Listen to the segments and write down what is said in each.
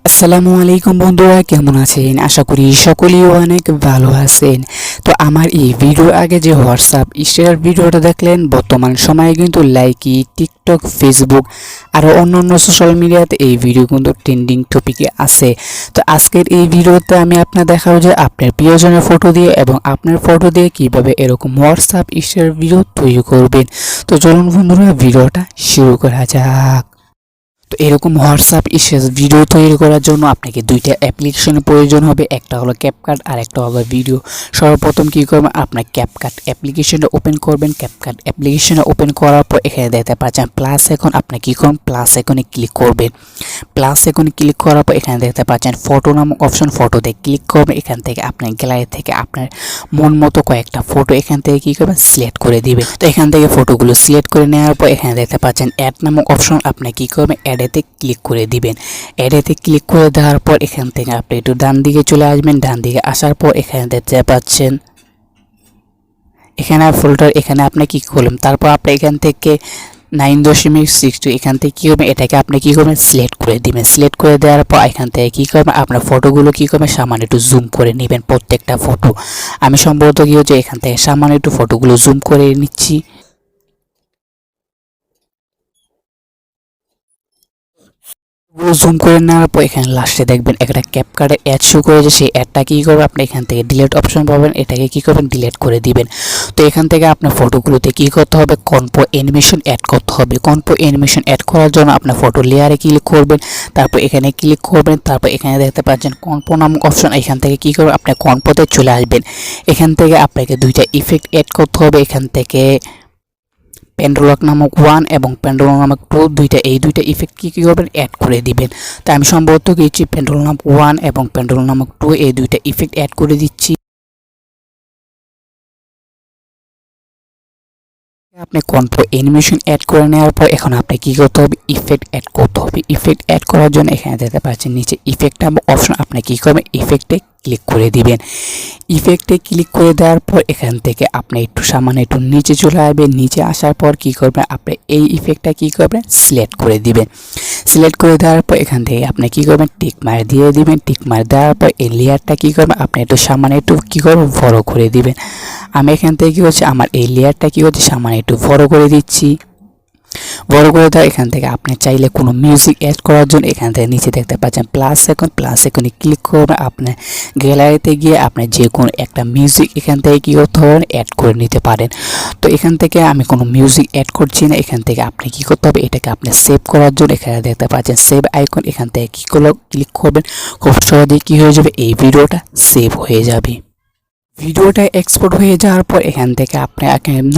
আসসালামু আলাইকুম বন্ধুরা, কেমন আছেন? আশা করি সকলেই অনেক ভালো আছেন। তো আমার এই ভিডিওর আগে যে হোয়াটসঅ্যাপ ইনস্টার ভিডিওটা দেখলেন, বর্তমান সময়ে কিন্তু লাইকি, টিকটক, ফেসবুক আরও অন্যান্য সোশ্যাল মিডিয়াতে এই ভিডিও কিন্তু ট্রেন্ডিং টপিকে আছে। তো আজকের এই ভিডিওতে আমি আপনার দেখাবো যে আপনার প্রিয়জনের ফটো দিয়ে এবং আপনার ফটো দিয়ে কিভাবে এরকম হোয়াটসঅ্যাপ ইনস্টার ভিডিও তৈরি করবেন। তো চলুন বন্ধুরা, ভিডিওটা শুরু করা যাক। তো এরকম হোয়াটসঅ্যাপ ভিডিও তৈরি করার জন্য আপনাকে দুইটা অ্যাপ্লিকেশনের প্রয়োজন হবে, একটা হলো ক্যাপকাট আর একটা হলো ভিডিও। সর্বপ্রথম কী করবেন, আপনার ক্যাপকাট অ্যাপ্লিকেশনটা ওপেন করবেন। ক্যাপকাট অ্যাপ্লিকেশনে ওপেন করার পর এখানে দেখতে পাচ্ছেন প্লাস আইকন, আপনি কী করুন প্লাস আইকনে ক্লিক করবেন। প্লাস আইকনে ক্লিক করার পর এখানে দেখতে পাচ্ছেন ফটো নামক অপশন, ফটোতে ক্লিক করবেন। এখান থেকে আপনার গ্যালারি থেকে আপনার মন মতো কয়েকটা ফটো এখান থেকে কী করবেন সিলেক্ট করে দিবেন। তো এখান থেকে ফটোগুলো সিলেক্ট করে নেওয়ার পর এখানে দেখতে পাচ্ছেন অ্যাড নামক অপশন, আপনি কী করবেন অ্যাডেতে ক্লিক করে দিবেন। অ্যাডেতে ক্লিক করে দেওয়ার পর এখান থেকে আপনি একটু ডান দিকে চলে আসবেন। ডান দিকে আসার পর এখানে দেখতে পাচ্ছেন এখানে ফোল্ডার, এখানে আপনি কী করলেন, তারপর আপনি এখান থেকে 9.62 এখান থেকে কী করবেন এটাকে আপনি কী করবেন সিলেক্ট করে দিবেন। সিলেক্ট করে দেওয়ার পর এখান থেকে কী করবেন আপনার ফটোগুলো কী করবেন সামান্য একটু জুম করে নেবেন প্রত্যেকটা ফটো। আমি সম্ভবত কী হচ্ছে এখান থেকে সামান্য একটু ফটোগুলো জুম করে নিচ্ছি। জুম করে নেওয়ার পর এখানে লাস্টে দেখবেন একটা ক্যাপকাটে অ্যাড শো করেছে, সেই অ্যাডটা কী করবে আপনি এখান থেকে ডিলিট অপশন পাবেন, এটাকে কী করবেন ডিলিট করে দিবেন। তো এখান থেকে আপনার ফটোগুলোতে কী করতে হবে কম্পো অ্যানিমেশন অ্যাড করতে হবে। কম্পো অ্যানিমেশন অ্যাড করার জন্য আপনার ফটো লেয়ারে ক্লিক করবেন, তারপর এখানে ক্লিক করবেন, তারপর এখানে দেখতে পাচ্ছেন কম্পো নামক অপশন, এখান থেকে কী করবেন আপনি কম্পোতে চলে আসবেন। এখান থেকে আপনাকে দুইটা ইফেক্ট অ্যাড করতে হবে। এখান থেকে পেন্ডুলক নামক 1 এবং পেন্ডুলক নামক 2 এই দুইটা ইফেক্ট কী করবেন অ্যাড করে দিবেন। তাই আমি সম্ভবত গিয়েছি পেন্ডুলক নামক 1 এবং পেন্ডুলক নামক 2 এই দুইটা ইফেক্ট অ্যাড করে দিচ্ছি। আপনি কম্পো অ্যানিমেশন অ্যাড করে নেওয়ার পর এখন আপনি কী করতে হবে ইফেক্ট অ্যাড করতে হবে। ইফেক্ট অ্যাড করার জন্য এখানে দেখতে পাচ্ছেন নিচে ইফেক্ট নামক অপশন, আপনি কী করবেন ইফেক্টে ক্লিক করে দিবেন। ইফেক্টে ক্লিক করে দেওয়ার পর এখান থেকে আপনি একটু সামান্য একটু নিচে চলে আসবেন। নিচে আসার পর কী করবেন আপনি এই ইফেক্টটা কী করবেন সিলেক্ট করে দিবেন। সিলেক্ট করে দেওয়ার পর এখান থেকে আপনি কী করবেন টিক মার দিয়ে দিবেন। টিক মার দেওয়ার পর এই লেয়ারটা কী করবেন আপনি একটু সামান্য একটু কী করবেন বড় করে দিবেন। আমি এখান থেকে কী হচ্ছে আমার এই লেয়ারটা কী হচ্ছে সামান্য একটু বড় করে দিচ্ছি। বড় করে দেওয়া এখান থেকে আপনি চাইলে কোনো মিউজিক অ্যাড করার জন্য এখান থেকে নিচে দেখতে পাচ্ছেন প্লাস আইকন, প্লাস আইকনে ক্লিক করবেন। আপনার গ্যালারিতে গিয়ে আপনি যে কোনো একটা মিউজিক এখান থেকে কী করতে পারেন অ্যাড করে নিতে পারেন। তো এখান থেকে আমি কোনো মিউজিক অ্যাড করছি না। এখান থেকে আপনি কী করতে হবে এটাকে আপনি সেভ করার জন্য এখানে দেখতে পাচ্ছেন সেভ আইকন, এখান থেকে কী করলে ক্লিক করবেন, খুব সহজেই কী হয়ে যাবে এই ভিডিওটা সেভ হয়ে যাবে। ভিডিওটা এক্সপোর্ট হয়ে যাওয়ার পর এখান থেকে আপনি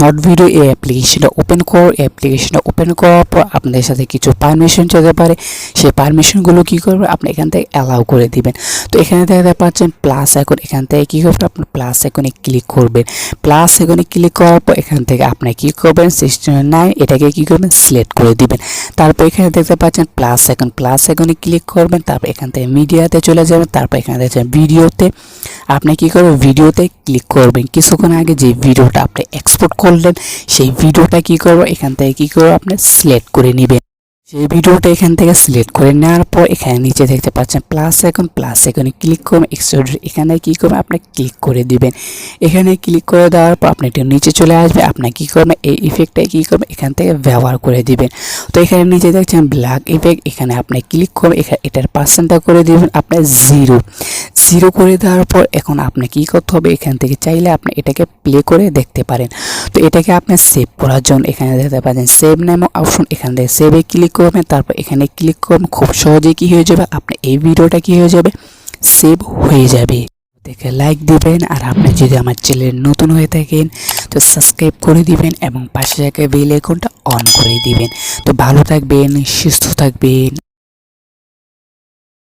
নট ভিডিও এই অ্যাপ্লিকেশনটা ওপেন অ্যাপ্লিকেশনটা ওপেন করার পর আপনাদের সাথে কিছু পারমিশন যেতে পারে, সেই পারমিশনগুলো কী করবেন আপনি এখান থেকে অ্যালাউ করে দিবেন। তো এখানে দেখতে পাচ্ছেন প্লাস আইকন, এখান থেকে কী করবেন আপনি প্লাস আইকনে ক্লিক করবেন। প্লাস আইকনে ক্লিক করার পর এখান থেকে আপনি কী করবেন 69 এটাকে কী করবেন সিলেক্ট করে দিবেন। তারপর এখানে দেখতে পাচ্ছেন প্লাস আইকন, প্লাস আইকনে ক্লিক করবেন। তারপর এখান থেকে মিডিয়াতে চলে যাবেন। তারপর এখানে দেখছেন ভিডিওতে আপনি কী করবেন ভিডিওতে ক্লিক করবেন। কিছুক্ষণ আগে যে ভিডিওটা আপনি এক্সপোর্ট করলেন সেই ভিডিওটা কী করবো এখান থেকে কী করবো আপনি সিলেক্ট করে নেবেন। সেই ভিডিওটা এখান থেকে সিলেক্ট করে নেওয়ার পর এখানে নিচে দেখতে পাচ্ছেন প্লাস আইকন, প্লাস আইকনে ক্লিক করবেন। এক্সট্রুড এখানে কী করবেন আপনি ক্লিক করে দিবেন। এখানে ক্লিক করে দেওয়ার পর আপনি একটু নিচে চলে আসবে, আপনি কী করবেন এই ইফেক্টটা কী করবেন এখান থেকে ব্যবহার করে দিবেন। তো এখানে নিচে দেখছেন ব্ল্যাক ইফেক্ট, এখানে আপনি ক্লিক করবেন, এটার পার্সেন্টটা করে দিবেন আপনি 0 করে দেওয়ার পর এখন আপনি কী করতে হবে এখান থেকে চাইলে আপনি এটাকে প্লে করে দেখতে পারেন। তো এটাকে আপনি সেভ করার জন্য এখানে দেখতে পাচ্ছেন সেভ নামক অপশন, এখান থেকে সেভে ক্লিক করবেন। তারপর এখানে ক্লিক করবেন, খুব সহজেই কী হয়ে যাবে আপনি এই ভিডিওটা কী হয়ে যাবে সেভ হয়ে যাবে। দেখে লাইক দিবেন, আর আপনি যদি আমার চ্যানেলে নতুন হয়ে থাকেন তো সাবস্ক্রাইব করে দিবেন এবং পাশে থাকা বেল আইকনটা অন করে দিবেন। তো ভালো থাকবেন, সুস্থ থাকবেন।